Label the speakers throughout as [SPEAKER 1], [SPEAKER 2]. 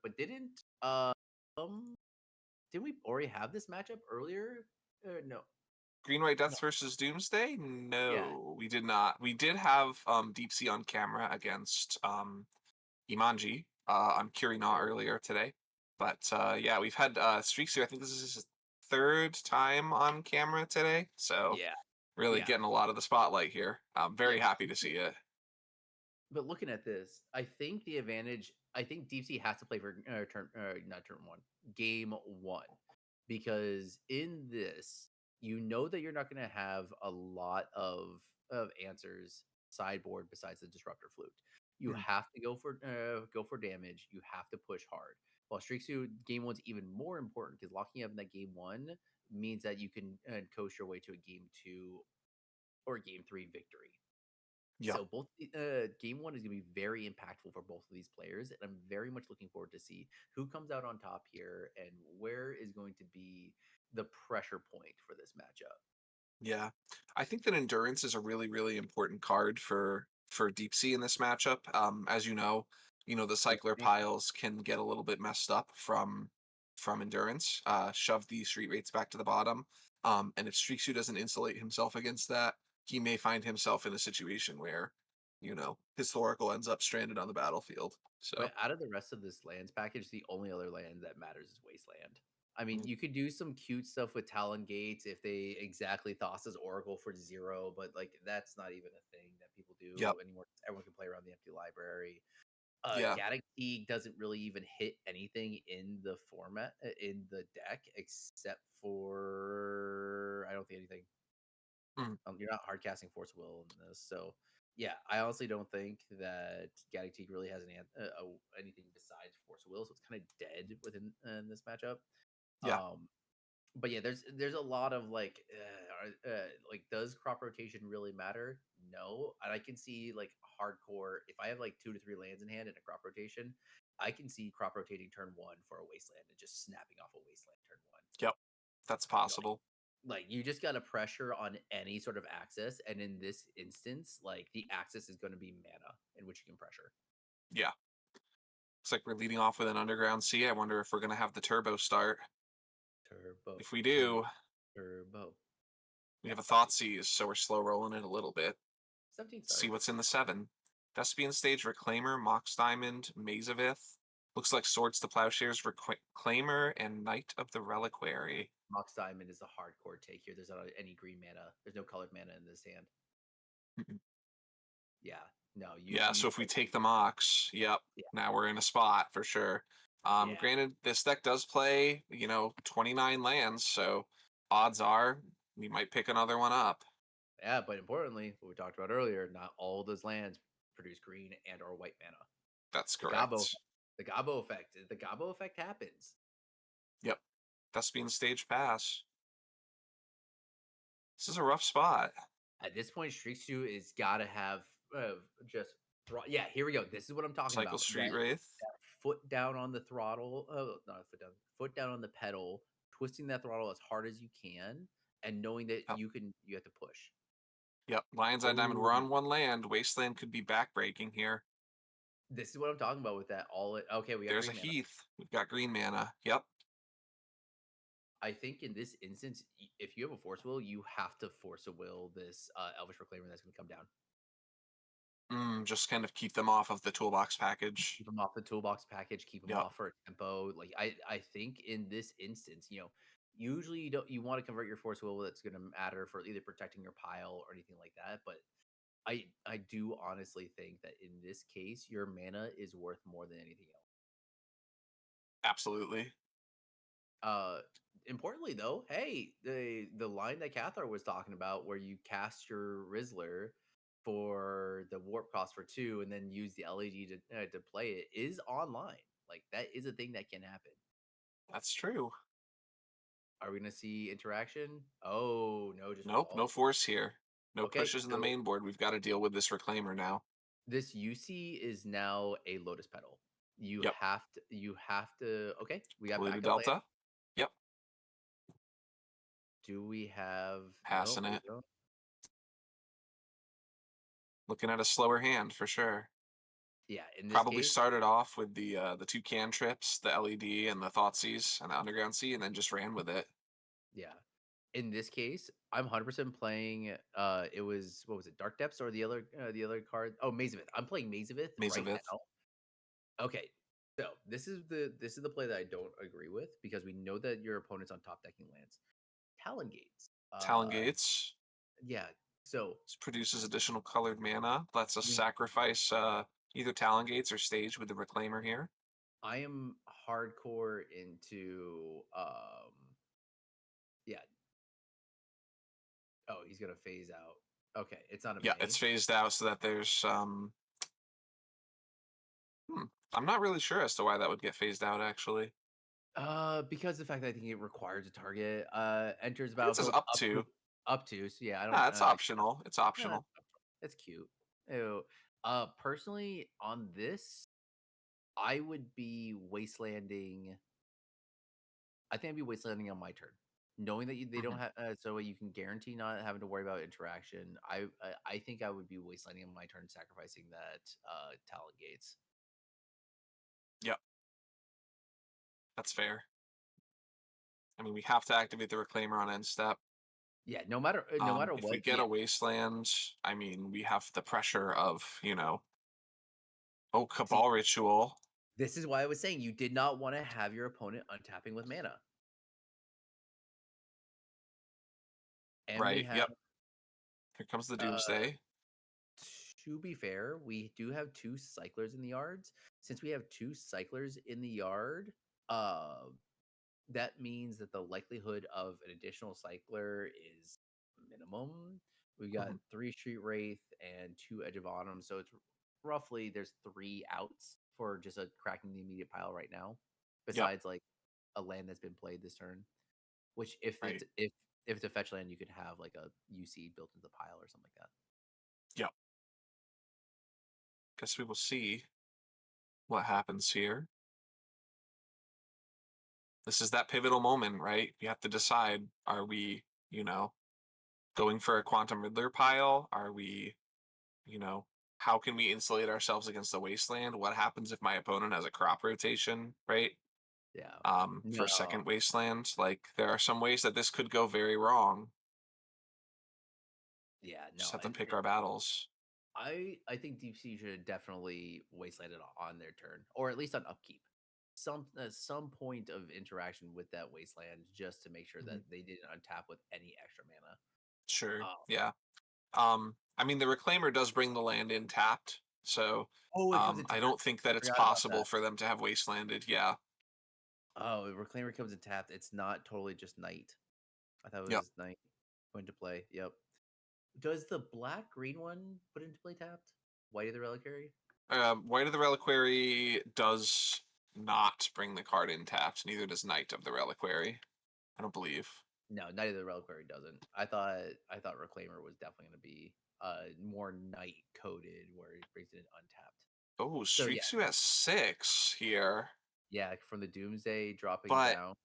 [SPEAKER 1] But didn't we already have this matchup earlier? No.
[SPEAKER 2] Green White
[SPEAKER 1] No.
[SPEAKER 2] Deaths versus Doomsday?
[SPEAKER 1] Yeah.
[SPEAKER 2] No, we did not. We did have DeepC on camera against Imanji on Kirina earlier today. But yeah, we've had streaksu. I think this is his third time on camera today. So
[SPEAKER 1] Yeah.
[SPEAKER 2] really
[SPEAKER 1] Yeah.
[SPEAKER 2] getting a lot of the spotlight here. I'm very
[SPEAKER 1] Yeah.
[SPEAKER 2] happy to see it.
[SPEAKER 1] But looking at this, I think the advantage. I think DeepC has to play for not turn one, game one, because in this, you know that you're not going to have a lot of answers sideboard besides the disruptor flute. You
[SPEAKER 2] Mm.
[SPEAKER 1] have to go for damage. You have to push hard. While streaksu game one's even more important because locking up in that game one means that you can coast your way to a game two or game three victory.
[SPEAKER 2] Yeah.
[SPEAKER 1] So both game one is going to be very impactful for both of these players, and I'm very much looking forward to see who comes out on top here and where is going to be the pressure point for this matchup.
[SPEAKER 2] Yeah, I think that endurance is a really, really important card for DeepC in this matchup. As you know the cycler piles can get a little bit messed up from endurance. Shove the street rates back to the bottom. And if streaksu doesn't insulate himself against that, he may find himself in a situation where, historical ends up stranded on the battlefield. So
[SPEAKER 1] But out of the rest of this lands package, the only other land that matters is Wasteland. I mean,
[SPEAKER 2] mm,
[SPEAKER 1] you could do some cute stuff with Talon Gates if they exactly Thassa's Oracle for 0, but like that's not even a thing that people do
[SPEAKER 2] yep,
[SPEAKER 1] anymore. Everyone can play around the empty library.
[SPEAKER 2] yeah,
[SPEAKER 1] Gaddock doesn't really even hit anything in the format in the deck except for I don't think anything.
[SPEAKER 2] mm,
[SPEAKER 1] You're not hard casting Force of Will in this, so yeah, I honestly don't think that Gaddock really has anything besides Force of Will, so it's kind of dead within in this matchup.
[SPEAKER 2] yeah,
[SPEAKER 1] But yeah, there's a lot of like does crop rotation really matter? No, and I can see like hardcore. If I have like 2 to 3 lands in hand in a crop rotation, I can see crop rotating turn one for a wasteland and just snapping off a wasteland turn one.
[SPEAKER 2] yep. That's possible.
[SPEAKER 1] Like you just got to pressure on any sort of axis, and in this instance, like the axis is going to be mana in which you can pressure.
[SPEAKER 2] Yeah. Looks like we're leading off with an Underground Sea. I wonder if we're going to have the turbo start.
[SPEAKER 1] Turbo,
[SPEAKER 2] If we do,
[SPEAKER 1] turbo.
[SPEAKER 2] we
[SPEAKER 1] Yeah,
[SPEAKER 2] have a
[SPEAKER 1] 17,
[SPEAKER 2] Thoughtseize, so we're slow rolling it a little bit.
[SPEAKER 1] 17
[SPEAKER 2] See
[SPEAKER 1] start.
[SPEAKER 2] what's in the 7. Thespian Stage, Reclaimer, Mox Diamond, Mazavith. Looks like Swords to Plowshares, Reclaimer, and Knight of the Reliquary.
[SPEAKER 1] Mox Diamond is a hardcore take here. There's not any green mana. There's no colored mana in this hand.
[SPEAKER 2] Mhm.
[SPEAKER 1] Yeah, no,
[SPEAKER 2] Yeah,
[SPEAKER 1] you
[SPEAKER 2] so if we
[SPEAKER 1] take.
[SPEAKER 2] take the Mox, yep,
[SPEAKER 1] Yeah,
[SPEAKER 2] now we're in a spot for sure.
[SPEAKER 1] yeah,
[SPEAKER 2] Granted, this deck does play, 29 lands, so odds are we might pick another one up.
[SPEAKER 1] yeah. But importantly, what we talked about earlier, not all those lands produce green and or white mana.
[SPEAKER 2] That's
[SPEAKER 1] The Gabo,
[SPEAKER 2] correct.
[SPEAKER 1] the Gabo effect. The Gabo effect happens.
[SPEAKER 2] Yep. Thespian Stage pass. This is a rough spot.
[SPEAKER 1] At this point, streaksu is got to have just yeah. Here we go. This is what I'm talking
[SPEAKER 2] Cycle
[SPEAKER 1] about.
[SPEAKER 2] Street Wraith.
[SPEAKER 1] That foot down on the throttle. Oh, not foot down. Foot down on the pedal. Twisting that throttle as hard as you can, and knowing that
[SPEAKER 2] Yep.
[SPEAKER 1] you have to push.
[SPEAKER 2] Yep. Lion's Eye Diamond. We're
[SPEAKER 1] Oh,
[SPEAKER 2] on one land. Wasteland could be backbreaking here.
[SPEAKER 1] this is what I'm talking about with that. Okay, we got
[SPEAKER 2] There's a
[SPEAKER 1] green mana.
[SPEAKER 2] Heath. We've got green mana. Yep.
[SPEAKER 1] I think in this instance, if you have a force will, you have to force a will this Elvish Reclaimer that's going to come down.
[SPEAKER 2] Just kind of keep them off of the toolbox package.
[SPEAKER 1] Keep them off the toolbox package. Keep them
[SPEAKER 2] Yep.
[SPEAKER 1] off for a tempo. Like I think in this instance, usually you want to convert your force will that's going to matter for either protecting your pile or anything like that. But I do honestly think that in this case, your mana is worth more than anything else.
[SPEAKER 2] Absolutely.
[SPEAKER 1] Importantly though, hey, the line that Cathar was talking about where you cast your Rizzler for the warp cost for 2 and then use the LED to play it is online. Like that is a thing that can happen.
[SPEAKER 2] That's true.
[SPEAKER 1] Are we gonna see interaction? Oh no, just
[SPEAKER 2] Nope. No
[SPEAKER 1] wall.
[SPEAKER 2] force here. No
[SPEAKER 1] Okay,
[SPEAKER 2] pushes in the
[SPEAKER 1] so
[SPEAKER 2] main board. We've got to deal with this Reclaimer now.
[SPEAKER 1] this UC is now a Lotus Petal.
[SPEAKER 2] Yep.
[SPEAKER 1] You have to okay, we got
[SPEAKER 2] Polluted
[SPEAKER 1] backup land.
[SPEAKER 2] Delta. Yep.
[SPEAKER 1] Do we have no
[SPEAKER 2] Passing
[SPEAKER 1] we
[SPEAKER 2] it.
[SPEAKER 1] don't.
[SPEAKER 2] Looking at a slower hand for sure.
[SPEAKER 1] Yeah, in this
[SPEAKER 2] Probably
[SPEAKER 1] case,
[SPEAKER 2] started off with the two cantrips, the LED and the Thoughtseize and the Underground Sea, and then just ran with it.
[SPEAKER 1] yeah. In this case, I'm 100% playing, it was what was it, Dark Depths or the other card? Oh, Maze of Ith. I'm playing Maze of Ith
[SPEAKER 2] Maze of
[SPEAKER 1] right
[SPEAKER 2] Ith,
[SPEAKER 1] now. Okay, so this is the play that I don't agree with because we know that your opponent's on top decking lands. Talon Gates.
[SPEAKER 2] Talon Gates.
[SPEAKER 1] Yeah. So
[SPEAKER 2] This produces additional colored mana. Lets us
[SPEAKER 1] yeah,
[SPEAKER 2] sacrifice either Talon Gates or stage with the Reclaimer here.
[SPEAKER 1] I am hardcore into yeah. Oh, he's gonna phase out. Okay, it's not a
[SPEAKER 2] Yeah, it's
[SPEAKER 1] May.
[SPEAKER 2] phased out so that there's hmm, I'm not really sure as to why that would get phased out actually.
[SPEAKER 1] Because the fact that I think it requires a target, enters
[SPEAKER 2] I think it says
[SPEAKER 1] battlefield
[SPEAKER 2] up to.
[SPEAKER 1] up to. So yeah, I don't.
[SPEAKER 2] Ah, it's optional. It's
[SPEAKER 1] Yeah,
[SPEAKER 2] optional.
[SPEAKER 1] that's cute. Ew. Personally, on this, I would be wastelanding. I think I'd be wastelanding on my turn, knowing that they don't
[SPEAKER 2] Mhm.
[SPEAKER 1] have, so you can guarantee not having to worry about interaction. I think I would be wastelanding on my turn, sacrificing that Talon Gates.
[SPEAKER 2] Yep, that's fair. I mean, we have to activate the Reclaimer on end step.
[SPEAKER 1] Yeah, no matter
[SPEAKER 2] If we
[SPEAKER 1] what,
[SPEAKER 2] get a Wasteland, I mean, we have the pressure of, oh,
[SPEAKER 1] see,
[SPEAKER 2] Cabal Ritual,
[SPEAKER 1] this is why I was saying you did not want to have your opponent untapping with mana, and we
[SPEAKER 2] right?
[SPEAKER 1] have
[SPEAKER 2] Yep. Here comes the
[SPEAKER 1] uh
[SPEAKER 2] Doomsday.
[SPEAKER 1] to be fair, we do have two cyclers in the yards. Since we have two cyclers in the yard, uh, that means that the likelihood of an additional cycler is minimum. We got
[SPEAKER 2] Mhm.
[SPEAKER 1] three Street Wraith and two Edge of Autumn, so it's roughly there's three outs for just a cracking the immediate pile right now.
[SPEAKER 2] Yep.
[SPEAKER 1] Besides like a land that's been played this turn, which
[SPEAKER 2] Right.
[SPEAKER 1] if it's a fetch land, you could have like a UC built into the pile or something like that.
[SPEAKER 2] Yep. Guess we will see what happens here. This is that pivotal moment, right? You have to decide, are we, you know, going for a Quantum Riddler pile? Are we, you know, how can we insulate ourselves against the wasteland? What happens if my opponent has a crop rotation, right?
[SPEAKER 1] Yeah.
[SPEAKER 2] For a
[SPEAKER 1] No.
[SPEAKER 2] second wasteland. Like there are some ways that this could go very wrong.
[SPEAKER 1] Yeah.
[SPEAKER 2] Just
[SPEAKER 1] No.
[SPEAKER 2] have to pick
[SPEAKER 1] And
[SPEAKER 2] our battles.
[SPEAKER 1] I think DeepC should definitely wasteland it on their turn, or at least on upkeep. Some point of interaction with that wasteland just to make sure that
[SPEAKER 2] Mhm.
[SPEAKER 1] they didn't untap with any extra mana.
[SPEAKER 2] Sure.
[SPEAKER 1] Um,
[SPEAKER 2] Yeah. I mean the Reclaimer does bring the land in tapped, so
[SPEAKER 1] oh, it comes in
[SPEAKER 2] I
[SPEAKER 1] tapped.
[SPEAKER 2] don't think that
[SPEAKER 1] I
[SPEAKER 2] it's
[SPEAKER 1] forgot about
[SPEAKER 2] possible
[SPEAKER 1] that.
[SPEAKER 2] for them to have wastelanded. Yeah.
[SPEAKER 1] Oh, Reclaimer comes in tapped. It's not totally just night. I thought it
[SPEAKER 2] Yep.
[SPEAKER 1] was night going to play. Yep. Does the black green one put into play tapped? White of the Reliquary?
[SPEAKER 2] White of the Reliquary does not bring the card in tapped. Neither does Knight of the Reliquary. I don't believe.
[SPEAKER 1] No, Night of the Reliquary doesn't. I thought Reclaimer was definitely going to be more night coded where it brings it in untapped.
[SPEAKER 2] Oh,
[SPEAKER 1] So yeah,
[SPEAKER 2] streaksu has 6 here,
[SPEAKER 1] yeah, from the Doomsday dropping
[SPEAKER 2] but
[SPEAKER 1] down.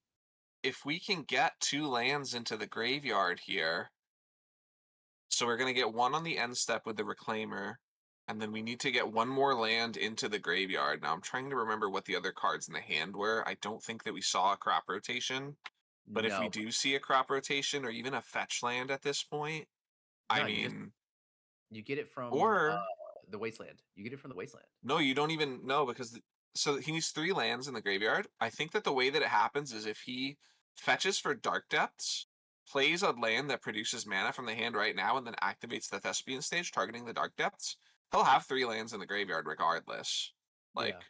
[SPEAKER 2] if we can get 2 lands into the graveyard here, so we're gonna get 1 on the end step with the Reclaimer, and then we need to get 1 more land into the graveyard. Now I'm trying to remember what the other cards in the hand were. I don't think that we saw a crop rotation, but if we
[SPEAKER 1] No,
[SPEAKER 2] do see a crop rotation or even a fetch land at this point, I
[SPEAKER 1] no,
[SPEAKER 2] mean,
[SPEAKER 1] you get it from
[SPEAKER 2] or
[SPEAKER 1] the Wasteland. You get it from the Wasteland.
[SPEAKER 2] no, you don't even know because so he needs 3 lands in the graveyard. I think that the way that it happens is if he fetches for Dark Depths, plays a land that produces mana from the hand right now, and then activates the Thespian stage targeting the Dark Depths, he'll have 3 lands in the graveyard regardless.
[SPEAKER 1] Yeah,
[SPEAKER 2] Like,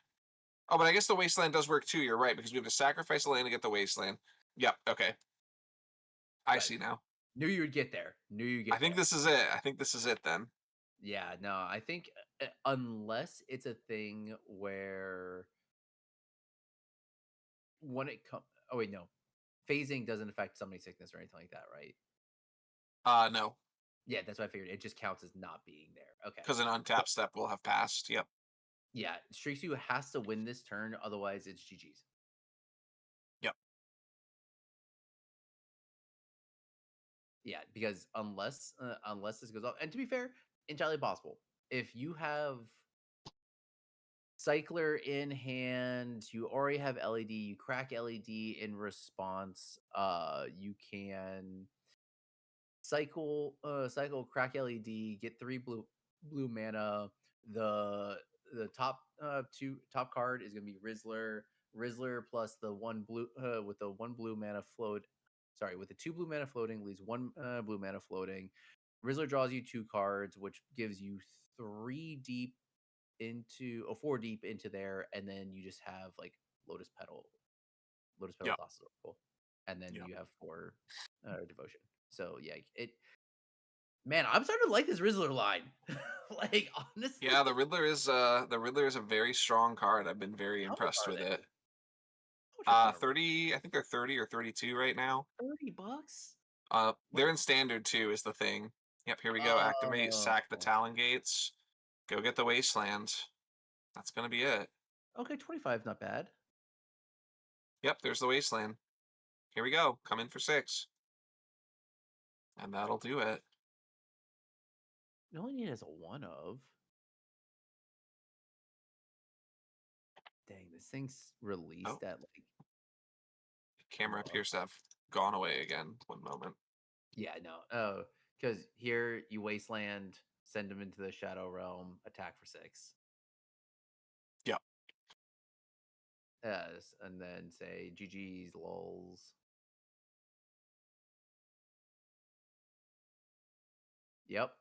[SPEAKER 2] oh, but I guess the Wasteland does work too. You're right because we have to sacrifice a land to get the Wasteland. Yep. Okay, I
[SPEAKER 1] right.
[SPEAKER 2] see now.
[SPEAKER 1] Knew you would get there. Knew you
[SPEAKER 2] I
[SPEAKER 1] get
[SPEAKER 2] think
[SPEAKER 1] there.
[SPEAKER 2] this is it. I think this is it then.
[SPEAKER 1] Yeah, no, I think unless it's a thing where when it comes, oh wait, no, phasing doesn't affect summoning sickness or anything like that, right?
[SPEAKER 2] No,
[SPEAKER 1] Yeah, that's what I figured. It just counts as not being there. Okay.
[SPEAKER 2] because an
[SPEAKER 1] So
[SPEAKER 2] untapped step will have passed. Yep.
[SPEAKER 1] yeah, Streaksu has to win this turn, otherwise it's GG's.
[SPEAKER 2] Yep.
[SPEAKER 1] Yeah, because unless this goes off, and to be fair, entirely possible. If you have Cycler in hand, you already have LED, you crack LED in response. You can cycle crack LED, get 3 blue mana. The the top card is gonna be Rizzler. Rizzler plus the one blue with the one blue mana float. Sorry, with the 2 blue mana floating leaves 1 blue mana floating. Rizzler draws you 2 cards, which gives you 3 deep into 4 deep into there, and then you just have like Lotus Petal, Lotus Petal
[SPEAKER 2] Yep.
[SPEAKER 1] Thassa's Oracle, and then
[SPEAKER 2] Yep.
[SPEAKER 1] you have 4 devotion. So yeah, it man, I'm starting to like this Rizzler line. Like
[SPEAKER 2] Yeah,
[SPEAKER 1] honestly,
[SPEAKER 2] the Riddler is a very strong card. I've been very
[SPEAKER 1] how much
[SPEAKER 2] impressed
[SPEAKER 1] are
[SPEAKER 2] with
[SPEAKER 1] they?
[SPEAKER 2] it.
[SPEAKER 1] How much are current
[SPEAKER 2] 30, I think they're 30 or 32 right now.
[SPEAKER 1] $30? What?
[SPEAKER 2] They're in standard too is the thing. Yep, here we go. Activate,
[SPEAKER 1] Oh,
[SPEAKER 2] sack the Talon Gates. Go get the Wasteland. That's gonna be it.
[SPEAKER 1] okay, 25, not bad.
[SPEAKER 2] Yep, there's the Wasteland. Here we go. Come in for 6. And that'll do it.
[SPEAKER 1] You only need it as a one of. Dang, this thing's
[SPEAKER 2] Oh,
[SPEAKER 1] released at like
[SPEAKER 2] camera
[SPEAKER 1] what?
[SPEAKER 2] appears to have gone away again. One moment.
[SPEAKER 1] Yeah, no. Oh, because here you wasteland, send them into the shadow realm, attack for 6.
[SPEAKER 2] Yep.
[SPEAKER 1] Yes, and then say GG's lols. Yep.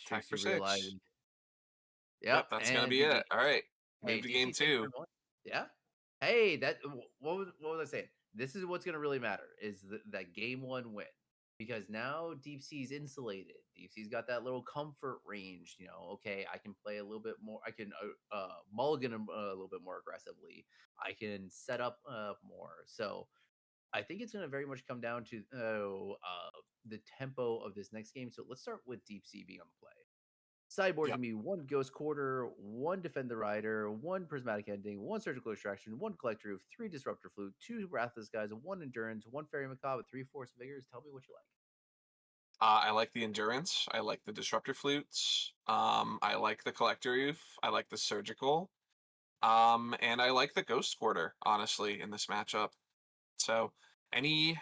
[SPEAKER 2] Attack
[SPEAKER 1] Streaks
[SPEAKER 2] for
[SPEAKER 1] you realize.
[SPEAKER 2] 6.
[SPEAKER 1] Yep,
[SPEAKER 2] Yep, that's gonna
[SPEAKER 1] and
[SPEAKER 2] be
[SPEAKER 1] GG.
[SPEAKER 2] it. All right.
[SPEAKER 1] Hey,
[SPEAKER 2] Move to game
[SPEAKER 1] DeepC takes
[SPEAKER 2] 2.
[SPEAKER 1] turn 1. Yeah. Hey, what was I saying? This is what's gonna really matter is that game 1 win. Because now DeepC's insulated. DeepC's got that little comfort range, okay, I can play a little bit more. I can mulligan a little bit more aggressively. I can set up more. So I think it's going to very much come down to the tempo of this next game. So let's start with DeepC being on the play. Sideboard's
[SPEAKER 2] Yep.
[SPEAKER 1] gonna be 1 Ghost Quarter, 1 Defend the Rider, 1 Prismatic Ending, 1 Surgical Extraction, 1 Collector Roof, 3 Disruptor Flute, 2 Wrathless Guys, 1 Endurance, 1 Fairy Macabre, 3 Force Vigors. Tell me what you like.
[SPEAKER 2] I like the Endurance. I like the Disruptor Flutes. I like the Collector Roof. I like the Surgical. And I like the Ghost Quarter, honestly, in this matchup. So any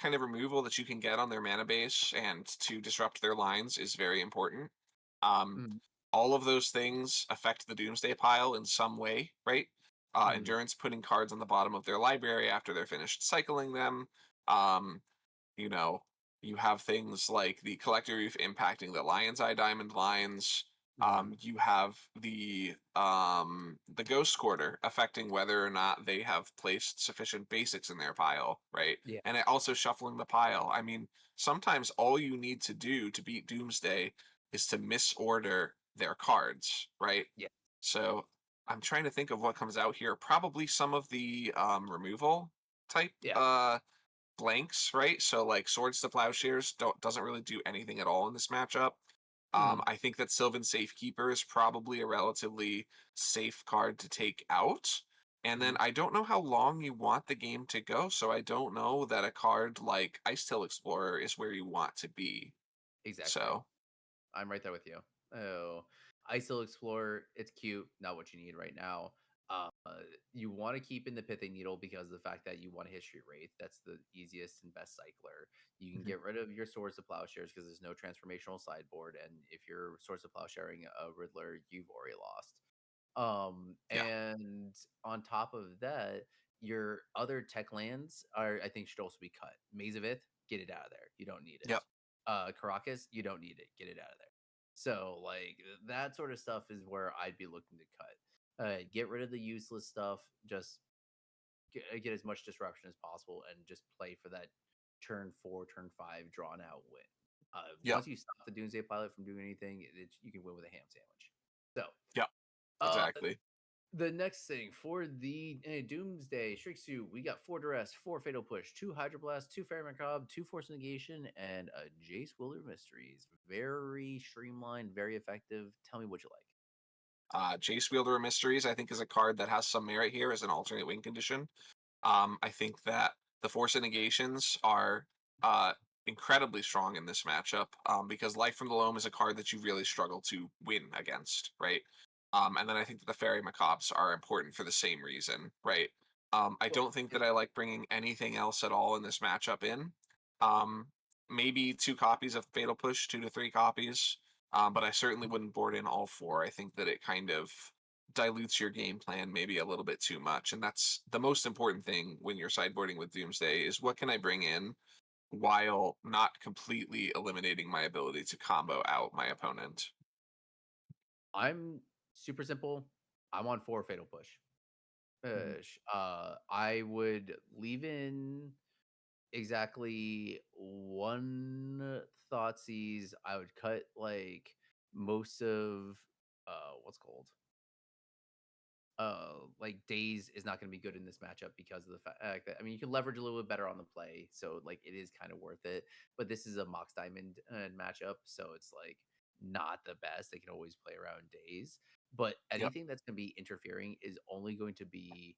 [SPEAKER 2] kind of removal that you can get on their mana base and to disrupt their lines is very important. Um,
[SPEAKER 1] Mm,
[SPEAKER 2] all of those things affect the Doomsday pile in some way, right?
[SPEAKER 1] mm,
[SPEAKER 2] Endurance putting cards on the bottom of their library after they're finished cycling them. Um, you know, you have things like the Collector Reef impacting the Lion's Eye Diamond lines.
[SPEAKER 1] mm.
[SPEAKER 2] You have the Ghost Quarter affecting whether or not they have placed sufficient basics in their pile, right?
[SPEAKER 1] Yeah,
[SPEAKER 2] And it also shuffling the pile. I mean, sometimes all you need to do to beat Doomsday is to misorder their cards, right?
[SPEAKER 1] yeah,
[SPEAKER 2] So I'm trying to think of what comes out here. Probably some of the removal type
[SPEAKER 1] yeah.
[SPEAKER 2] blanks, right? So like Swords to Plowshares doesn't really do anything at all in this matchup.
[SPEAKER 1] Mm,
[SPEAKER 2] I think that Sylvan Safekeeper is probably a relatively safe card to take out. And then
[SPEAKER 1] mm.
[SPEAKER 2] I don't know how long you want the game to go, so I don't know that a card like Icetail Explorer is where you want to be.
[SPEAKER 1] Exactly.
[SPEAKER 2] So,
[SPEAKER 1] I'm right there with you. Oh, I still explore. It's cute, not what you need right now. Uh, you want to keep in the pithing needle because of the fact that you want a history wraith. That's the easiest and best cycler. You can
[SPEAKER 2] mhm,
[SPEAKER 1] get rid of your swords to plowshares because there's no transformational sideboard, and if you're swords to plowsharing a Riddler, you've already lost.
[SPEAKER 2] yeah,
[SPEAKER 1] And on top of that, your other tech lands are, I think, should also be cut. Maze of Ith, get it out of there. You don't need it.
[SPEAKER 2] yep,
[SPEAKER 1] Caracas, you don't need it. Get it out of there. So, like, that sort of stuff is where I'd be looking to cut. Get rid of the useless stuff. Just get as much disruption as possible and just play for that turn 4, turn 5 drawn out win.
[SPEAKER 2] yep,
[SPEAKER 1] Once you stop the Doomsday Pilot from doing anything, you can win with a ham sandwich. So,
[SPEAKER 2] yep,
[SPEAKER 1] uh,
[SPEAKER 2] exactly.
[SPEAKER 1] the next thing for the Doomsday streaksu, we got 4 Duress, 4 Fatal Push, 2 Hydroblast, 2 Fairy Macabre, 2 Force Negation, and a Jace Willer Mysteries. Very streamlined, very effective. Tell me what you like.
[SPEAKER 2] Jace Wielder of Mysteries, I think, is a card that has some merit here as an alternate win condition. I think that the Force of Negations are uh, incredibly strong in this matchup because Life from the Loam is a card that you really struggle to win against, right? And then I think that the fairy macabres are important for the same reason, right? I
[SPEAKER 1] Well,
[SPEAKER 2] don't think that I like bringing anything else at all in this matchup in. Um, Maybe two copies of Fatal Push, 2 to 3 copies, but I certainly wouldn't board in all four. I think that it kind of dilutes your game plan maybe a little bit too much, and that's the most important thing when you're sideboarding with Doomsday is what can I bring in while not completely eliminating my ability to combo out my opponent.
[SPEAKER 1] I'm super simple. I'm on 4 Fatal Push.
[SPEAKER 2] Mhm.
[SPEAKER 1] I would leave in exactly 1 Thoughtseize. I would cut, like, most of, what's called? Like, Daze is not gonna be good in this matchup because of the fact that I mean, you can leverage a little bit better on the play, so, like, it is kinda worth it, but this is a Mox Diamond, matchup, so it's, like, not the best. They can always play around Daze, but
[SPEAKER 2] Yep.
[SPEAKER 1] anything that's gonna be interfering is only going to be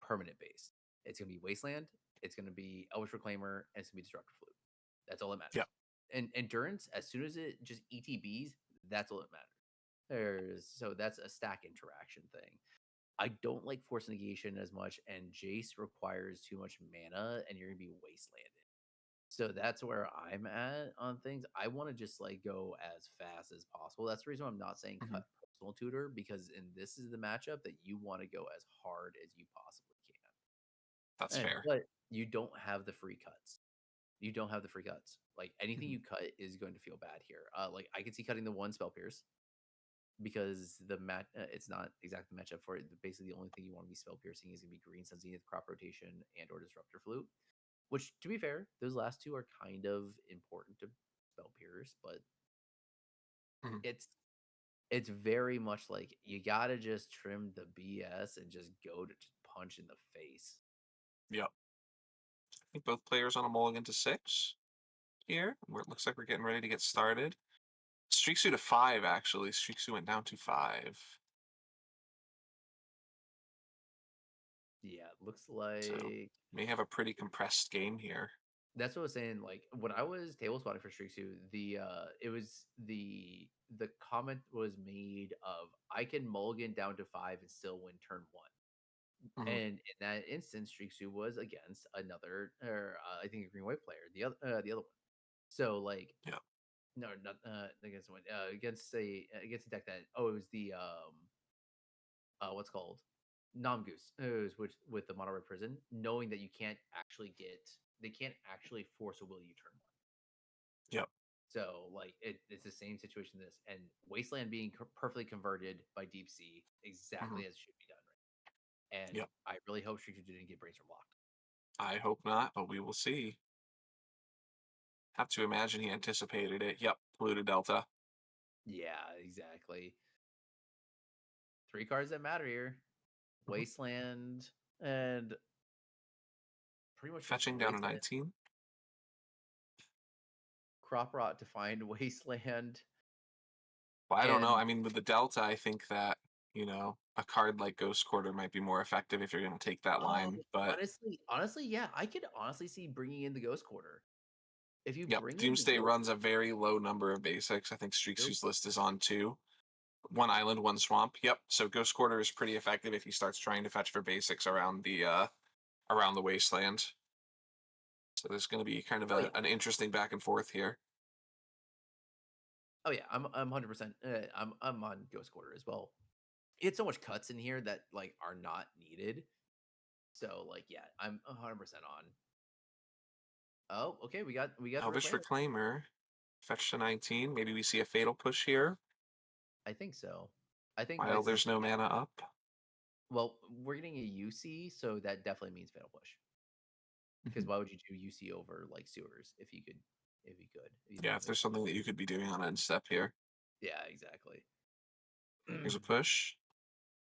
[SPEAKER 1] permanent based. It's gonna be Wasteland, it's gonna be Elvish Reclaimer, and it's gonna be Disruptor Flute. That's all that
[SPEAKER 2] Yep.
[SPEAKER 1] matters. And Endurance, as soon as it just ETBs, that's all that matters. So that's a stack interaction thing. I don't like Force Negation as much, and Jace requires too much mana, and you're gonna be wastelanded. So that's where I'm at on things. I want to just like go as fast as possible. That's the reason why I'm not saying
[SPEAKER 2] Mhm.
[SPEAKER 1] cut personal tutor because in this is the matchup that you want to go as hard as you possibly
[SPEAKER 2] That's
[SPEAKER 1] can. And
[SPEAKER 2] fair.
[SPEAKER 1] but you don't have the free cuts. You don't have the free cuts. Like anything
[SPEAKER 2] Mhm.
[SPEAKER 1] you cut is going to feel bad here. Like I can see cutting the 1 spell pierce because it's not exactly the matchup for it. Basically, the only thing you want to be spell piercing is gonna be green sun zenith, crop rotation, and or disruptor flute. Which, to be fair, those last two are kind of important to spell pierce, but
[SPEAKER 2] Mhm.
[SPEAKER 1] it's it's very much like you gotta just trim the BS and just go to just punch in the face.
[SPEAKER 2] Yep. I think both players on a mulligan to 6 here. Where it looks like we're getting ready to get started. Streaksu to 5, actually. Streaksu went down to 5.
[SPEAKER 1] Yeah, it looks
[SPEAKER 2] So
[SPEAKER 1] like
[SPEAKER 2] may have a pretty compressed game here.
[SPEAKER 1] that's what I was saying. Like when I was table spotting for Streaksu, it was the comment was made of I can mulligan down to 5 and still win turn 1.
[SPEAKER 2] Mhm.
[SPEAKER 1] And in that instance, Streaksu was against another, or I think a green white player, the other one. So like,
[SPEAKER 2] Yeah.
[SPEAKER 1] no, not against one, against a deck that it was the what's called Nom Goose, it was with the mono red prison, knowing that you can't actually they can't actually force a will you turn one.
[SPEAKER 2] Yep.
[SPEAKER 1] So like it's the same situation this and Wasteland being perfectly converted by DeepC
[SPEAKER 2] Mhm.
[SPEAKER 1] exactly as it should be done right. And
[SPEAKER 2] Yep.
[SPEAKER 1] I really hope Streaksu didn't get brainstorm blocked.
[SPEAKER 2] I hope not, but we will see. Have to imagine he anticipated it. Yep. Blue to Delta.
[SPEAKER 1] Yeah, exactly. 3 cards that matter here.
[SPEAKER 2] Mhm.
[SPEAKER 1] Wasteland and pretty much just
[SPEAKER 2] Fetching down to
[SPEAKER 1] Wasteland,
[SPEAKER 2] 19.
[SPEAKER 1] Crop Rot to find Wasteland,
[SPEAKER 2] Well, I don't know.
[SPEAKER 1] and
[SPEAKER 2] I mean, with the Delta, I think that, a card like Ghost Quarter might be more effective if you're going to take that line. But
[SPEAKER 1] honestly, yeah, I could honestly see bringing in the Ghost Quarter. If you
[SPEAKER 2] yep,
[SPEAKER 1] bring in the
[SPEAKER 2] Doomsday
[SPEAKER 1] Ghost
[SPEAKER 2] runs a very low number of basics. I think
[SPEAKER 1] Quarter,
[SPEAKER 2] Streaksu's list is on 2. 1 island, 1 swamp. Yep. So Ghost Quarter is pretty effective if he starts trying to fetch for basics around the wasteland. So there's going to be kind of
[SPEAKER 1] oh yeah,
[SPEAKER 2] an interesting back and forth here.
[SPEAKER 1] oh yeah, I'm 100%. I'm on Ghost Quarter as well. It's so much cuts in here that like are not needed. So like yeah, I'm 100% on. Oh, okay, we got the
[SPEAKER 2] Elvish
[SPEAKER 1] Reclaimer.
[SPEAKER 2] Reclaimer, fetch to 19. Maybe we see a fatal push here
[SPEAKER 1] I think so. I think
[SPEAKER 2] while
[SPEAKER 1] this is
[SPEAKER 2] there's no mana up.
[SPEAKER 1] well, we're getting a UC, so that definitely means fatal push. Because
[SPEAKER 2] Mhm.
[SPEAKER 1] why would you do UC over like sewers if you
[SPEAKER 2] Yeah,
[SPEAKER 1] think
[SPEAKER 2] if
[SPEAKER 1] of it?
[SPEAKER 2] there's something that you could be doing on end step here.
[SPEAKER 1] Yeah, exactly.
[SPEAKER 2] Here's a push.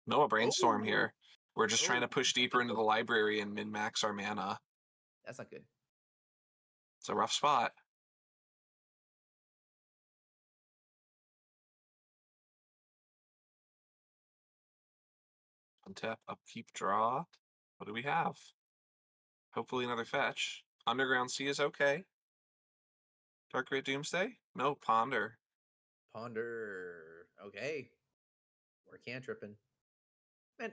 [SPEAKER 2] No, a brainstorm
[SPEAKER 1] Oh,
[SPEAKER 2] here. We're just trying
[SPEAKER 1] oh,
[SPEAKER 2] to push deeper into the library and min max our mana.
[SPEAKER 1] that's not good.
[SPEAKER 2] It's a rough spot. Untap, upkeep, draw. What do we have? Hopefully another fetch. Underground Sea is okay. Dark Great Doomsday? No, Ponder.
[SPEAKER 1] Ponder. Okay, We're cantripping. Man,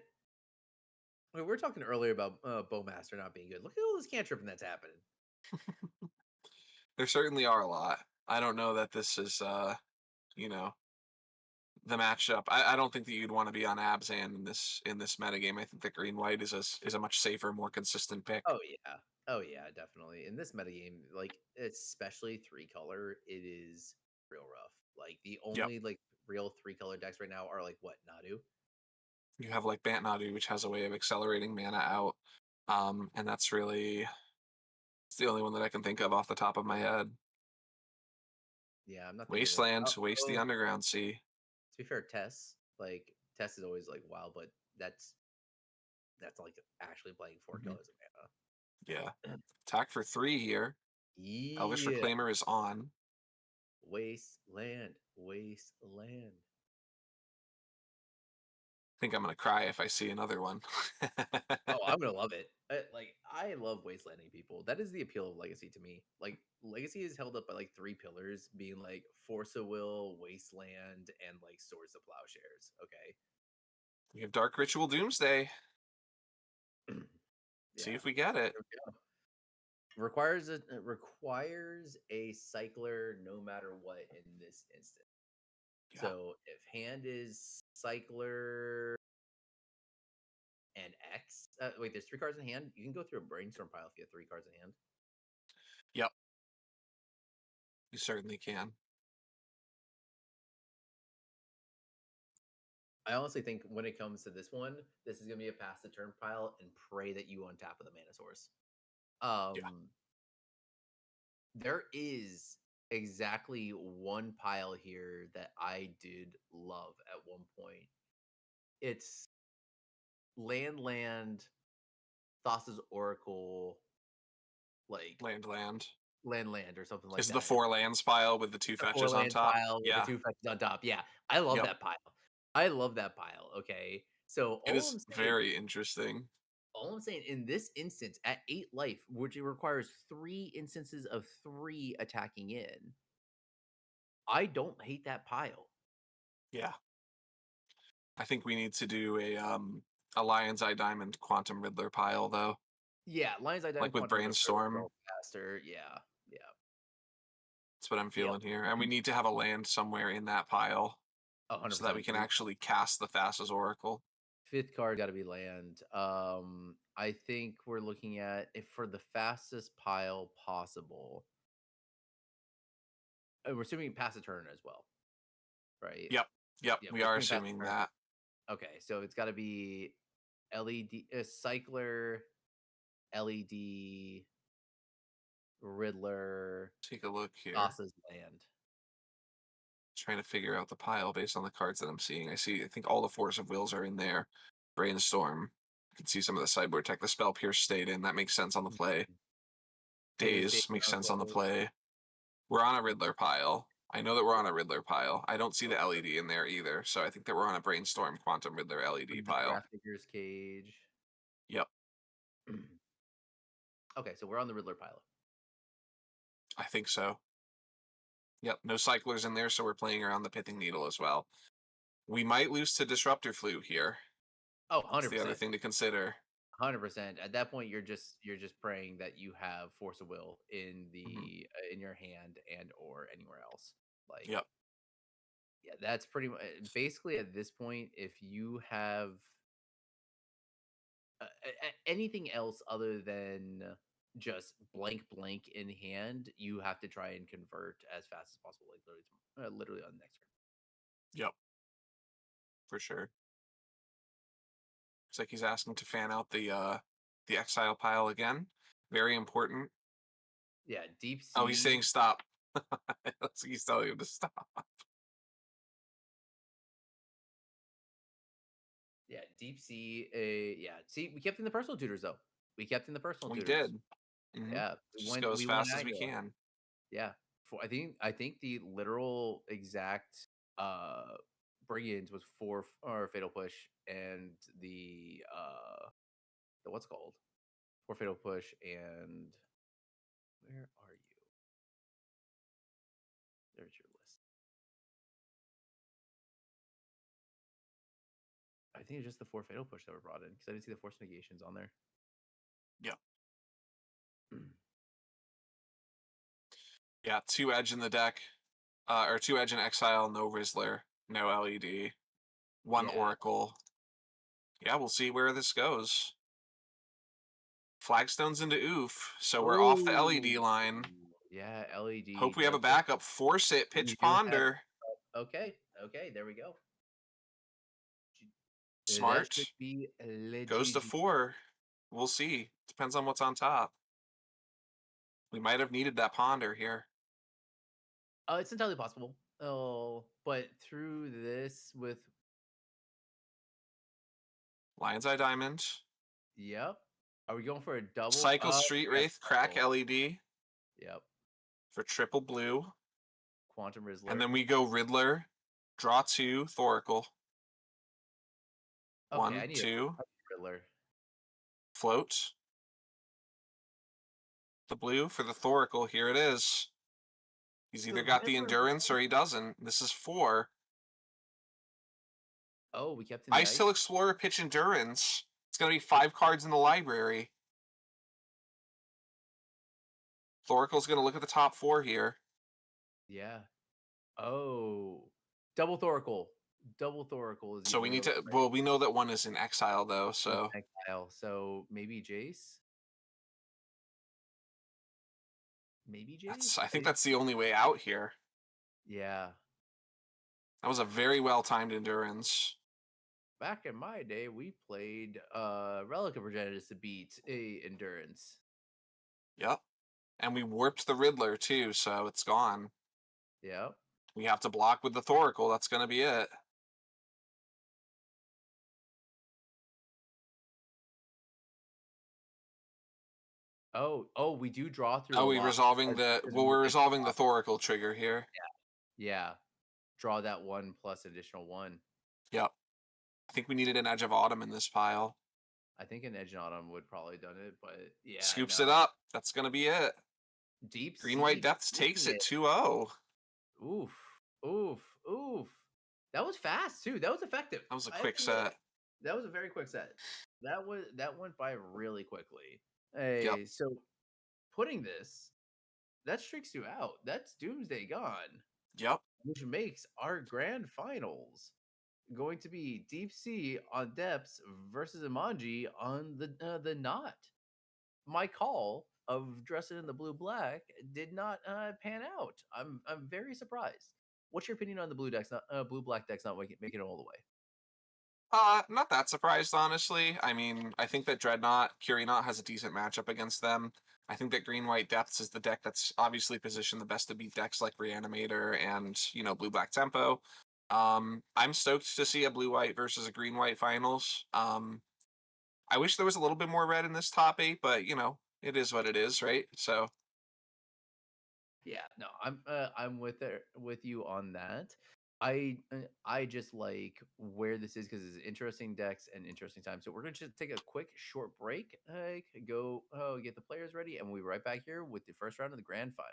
[SPEAKER 1] we were talking earlier about Bowmaster not being good. Look at all this cantripping that's happening.
[SPEAKER 2] There certainly are a lot. I don't know that this is you know, the matchup. I don't think that you'd want to be on Abzan in this metagame. I think that green white is a much safer, more consistent pick.
[SPEAKER 1] Oh yeah. Oh yeah, definitely. In this metagame, like especially three color, it is real rough. Like the
[SPEAKER 2] Yep.
[SPEAKER 1] only like real three color decks right now are like what, Nadu?
[SPEAKER 2] You have like Bant Nadu, which has a way of accelerating mana out. And that's really it's the only one that I can think of off the top of my head.
[SPEAKER 1] Yeah, I'm not thinking of it.
[SPEAKER 2] Wasteland, Waste the Underground Sea.
[SPEAKER 1] To be fair, Tess is always like wild, but that's like actually playing four
[SPEAKER 2] Mhm.
[SPEAKER 1] colors of
[SPEAKER 2] Yeah. Attack for 3 here. Elvish
[SPEAKER 1] mana. Yeah.
[SPEAKER 2] Reclaimer is on.
[SPEAKER 1] Wasteland. Wasteland.
[SPEAKER 2] I think I'm gonna cry if I see another one.
[SPEAKER 1] Oh, I'm gonna love it. I love wastelanding people. That is the appeal of Legacy to me. Like Legacy is held up by like three pillars, being like Force of Will, Wasteland, and like Swords of Plowshares. Okay.
[SPEAKER 2] We have Dark Ritual Doomsday. See
[SPEAKER 1] Yeah.
[SPEAKER 2] if we get it.
[SPEAKER 1] There we go. Requires a cycler no matter what in this instance.
[SPEAKER 2] Yeah.
[SPEAKER 1] So if hand is cycler and X, wait, there's three cards in hand. You can go through a brainstorm pile if you have three cards in hand.
[SPEAKER 2] Yep. You certainly can.
[SPEAKER 1] I honestly think when it comes to this one, this is gonna be a pass the turn pile and pray that you on tap of the mana source.
[SPEAKER 2] Yeah.
[SPEAKER 1] There is exactly one pile here that I did love at one point. It's land, Thassa's Oracle, like
[SPEAKER 2] Land.
[SPEAKER 1] land or something like
[SPEAKER 2] Is the
[SPEAKER 1] that.
[SPEAKER 2] 4 lands pile with the 2
[SPEAKER 1] The four
[SPEAKER 2] fetches on
[SPEAKER 1] land
[SPEAKER 2] top?
[SPEAKER 1] pile with the
[SPEAKER 2] Yeah.
[SPEAKER 1] two fetches on top. Yeah, I love
[SPEAKER 2] Yep.
[SPEAKER 1] that pile. I love that pile. Okay, so
[SPEAKER 2] It is very interesting.
[SPEAKER 1] all I'm saying in this instance at 8 life, which it requires 3 instances of 3 attacking in, I don't hate that pile.
[SPEAKER 2] Yeah. I think we need to do a Lion's Eye Diamond Quantum Riddler pile though,
[SPEAKER 1] Yeah, Lion's Eye
[SPEAKER 2] like
[SPEAKER 1] Diamond
[SPEAKER 2] with
[SPEAKER 1] Quantum Riddler works
[SPEAKER 2] Brainstorm.
[SPEAKER 1] well faster. Yeah, yeah,
[SPEAKER 2] That's what I'm
[SPEAKER 1] yep,
[SPEAKER 2] feeling here. And we need to have a land somewhere in that pile
[SPEAKER 1] hundred
[SPEAKER 2] so that we
[SPEAKER 1] percent.
[SPEAKER 2] can actually cast the Thassa's Oracle.
[SPEAKER 1] Fifth card got to be land. I think we're looking at if for the fastest pile possible. We're assuming pass a turn as well, right?
[SPEAKER 2] Yep. Yep.
[SPEAKER 1] Yeah,
[SPEAKER 2] We
[SPEAKER 1] we're
[SPEAKER 2] are
[SPEAKER 1] assuming pass
[SPEAKER 2] assuming
[SPEAKER 1] a turn.
[SPEAKER 2] that.
[SPEAKER 1] Okay, so it's got to be LED cycler, LED, Riddler,
[SPEAKER 2] Take a look here.
[SPEAKER 1] Thassa's land.
[SPEAKER 2] Trying to figure out the pile based on the cards that I'm seeing. I think all the Force of Wills are in there. Brainstorm. I can see some of the sideboard tech. The Spell Pierce stayed in. That makes sense on the play.
[SPEAKER 1] Mhm. Haven State
[SPEAKER 2] Daze makes
[SPEAKER 1] on
[SPEAKER 2] sense on the
[SPEAKER 1] play.
[SPEAKER 2] play. We're on a Riddler pile. I know that we're on a Riddler pile. I don't see the
[SPEAKER 1] Okay.
[SPEAKER 2] LED in there either, so I think that we're on a Brainstorm Quantum Riddler LED
[SPEAKER 1] The
[SPEAKER 2] pile.
[SPEAKER 1] Graphiger's Cage.
[SPEAKER 2] Yep,
[SPEAKER 1] Okay, so we're on the Riddler pile.
[SPEAKER 2] I think so. Yep, no cyclers in there, so we're playing around the Pithing Needle as well. We might lose to Disruptor Flu here.
[SPEAKER 1] Oh,
[SPEAKER 2] That's the other
[SPEAKER 1] 100%.
[SPEAKER 2] thing to consider.
[SPEAKER 1] 100%. At that point, you're just praying that you have Force of Will in
[SPEAKER 2] Mhm.
[SPEAKER 1] the in your hand and or anywhere else. Like,
[SPEAKER 2] Yep,
[SPEAKER 1] yeah, that's pretty much basically at this point. If you have anything else other than just blank in hand, you have to try and convert as fast as possible, like literally on the next turn.
[SPEAKER 2] yep, for sure. Looks like he's asking to fan out the Exile pile again. Very important.
[SPEAKER 1] Yeah, Deep
[SPEAKER 2] Oh, he's saying
[SPEAKER 1] Sea.
[SPEAKER 2] stop. Looks like he's telling him to stop.
[SPEAKER 1] Yeah, Deep Sea. Yeah, see, we kept in the personal tutors though. We kept in the personal
[SPEAKER 2] We
[SPEAKER 1] tutors.
[SPEAKER 2] did. Hmm.
[SPEAKER 1] Yeah,
[SPEAKER 2] Just go as
[SPEAKER 1] we went
[SPEAKER 2] fast as we
[SPEAKER 1] aggro.
[SPEAKER 2] can.
[SPEAKER 1] Yeah, for I think the literal exact uh bring-ins was four or fatal push and the what's it called four fatal push and where are you? There's your list. think it's just the 4 fatal push that were brought in because I didn't see the force negations on there.
[SPEAKER 2] Yeah. Yeah, 2 Edge in the deck. Or 2 Edge in Exile, no Rizzler, no LED, 1
[SPEAKER 1] Yeah.
[SPEAKER 2] Oracle. Yeah, we'll see where this goes. Flagstone's into Oof, so we're off the LED
[SPEAKER 1] Oh,
[SPEAKER 2] line.
[SPEAKER 1] yeah, LED
[SPEAKER 2] Hope we have a
[SPEAKER 1] does look.
[SPEAKER 2] backup. Force it,
[SPEAKER 1] We
[SPEAKER 2] pitch
[SPEAKER 1] do have.
[SPEAKER 2] Ponder.
[SPEAKER 1] Okay, okay, there we go. That
[SPEAKER 2] Smart.
[SPEAKER 1] should be
[SPEAKER 2] Goes to
[SPEAKER 1] legit.
[SPEAKER 2] 4. We'll see. Depends on what's on top. We might have needed that Ponder here.
[SPEAKER 1] It's entirely possible. Oh, but through this with.
[SPEAKER 2] Lion's Eye Diamond.
[SPEAKER 1] Yep. Are we going for a double?
[SPEAKER 2] Cycle Street
[SPEAKER 1] We got
[SPEAKER 2] Wraith, crack
[SPEAKER 1] cycle.
[SPEAKER 2] LED
[SPEAKER 1] Yep.
[SPEAKER 2] for triple blue.
[SPEAKER 1] Quantum
[SPEAKER 2] And
[SPEAKER 1] Rizzler.
[SPEAKER 2] then we go Riddler, draw 2, Thoracle.
[SPEAKER 1] Okay,
[SPEAKER 2] 1,
[SPEAKER 1] I need a
[SPEAKER 2] 2,
[SPEAKER 1] Riddler.
[SPEAKER 2] float. The blue for the Thoracle. Here it is. He's
[SPEAKER 1] The
[SPEAKER 2] either got the
[SPEAKER 1] Riddler.
[SPEAKER 2] endurance or he doesn't. This is 4.
[SPEAKER 1] Oh, we kept in the
[SPEAKER 2] Ice Hill
[SPEAKER 1] ice.
[SPEAKER 2] Explorer, pitch endurance. It's going to be 5 cards in the library. Thoracle's going to look at the top 4 here.
[SPEAKER 1] Yeah. Oh, double Thoracle. Double Thoracle is
[SPEAKER 2] So we
[SPEAKER 1] even
[SPEAKER 2] need
[SPEAKER 1] really
[SPEAKER 2] to,
[SPEAKER 1] great.
[SPEAKER 2] well, we know that one is in exile though, so
[SPEAKER 1] Exile. So maybe Jace. Maybe Jace.
[SPEAKER 2] I think that's the only way out here.
[SPEAKER 1] Yeah.
[SPEAKER 2] That was a very well timed endurance.
[SPEAKER 1] Back in my day, we played Relic of Progenitus to beat a endurance.
[SPEAKER 2] Yep. And we warped the Riddler too, so it's gone.
[SPEAKER 1] Yep.
[SPEAKER 2] We have to block with the Thoracle. That's going to be it.
[SPEAKER 1] Oh, we do draw through
[SPEAKER 2] Oh,
[SPEAKER 1] a
[SPEAKER 2] we
[SPEAKER 1] lot
[SPEAKER 2] resolving the,
[SPEAKER 1] because
[SPEAKER 2] well, we're
[SPEAKER 1] it's
[SPEAKER 2] resolving the Thoracle trigger here.
[SPEAKER 1] yeah. Draw that 1 plus additional 1.
[SPEAKER 2] Yep. I think we needed an Edge of Autumn in this pile.
[SPEAKER 1] I think an Edge and Autumn would probably done it, but yeah,
[SPEAKER 2] Scoops it
[SPEAKER 1] no.
[SPEAKER 2] up. That's going to be it.
[SPEAKER 1] Deep
[SPEAKER 2] Green White
[SPEAKER 1] Sea
[SPEAKER 2] Depths takes
[SPEAKER 1] taking
[SPEAKER 2] it
[SPEAKER 1] it.
[SPEAKER 2] 2-0.
[SPEAKER 1] Oof. Oof. Oof. That was fast too. That was effective.
[SPEAKER 2] That was a
[SPEAKER 1] I have
[SPEAKER 2] quick
[SPEAKER 1] to admit,
[SPEAKER 2] set.
[SPEAKER 1] that was a very quick set. That went by really quickly.
[SPEAKER 2] Yep.
[SPEAKER 1] Hey, so putting this, that streaks you out. That's Doomsday gone,
[SPEAKER 2] Yep.
[SPEAKER 1] which makes our grand finals going to be DeepC on Depths versus Imanji on the Knot. My call of dressing in the blue black did not pan out. I'm very surprised. What's your opinion on the blue decks? Not blue black decks not making it all the way.
[SPEAKER 2] Not that surprised, honestly. I mean, I think that Dreadnought, Curionaught has a decent matchup against them. I think that Green White Depths is the deck that's obviously positioned the best to beat decks like Reanimator and, Blue Black Tempo. I'm stoked to see a blue white versus a green white finals. I wish there was a little bit more red in this top 8, but it is what it is, right? So
[SPEAKER 1] Yeah, no, I'm with you on that. I just like where this is because it's interesting decks and interesting time. So we're gonna just take a quick short break, go get the players ready, and we'll be right back here with the first round of the grand final.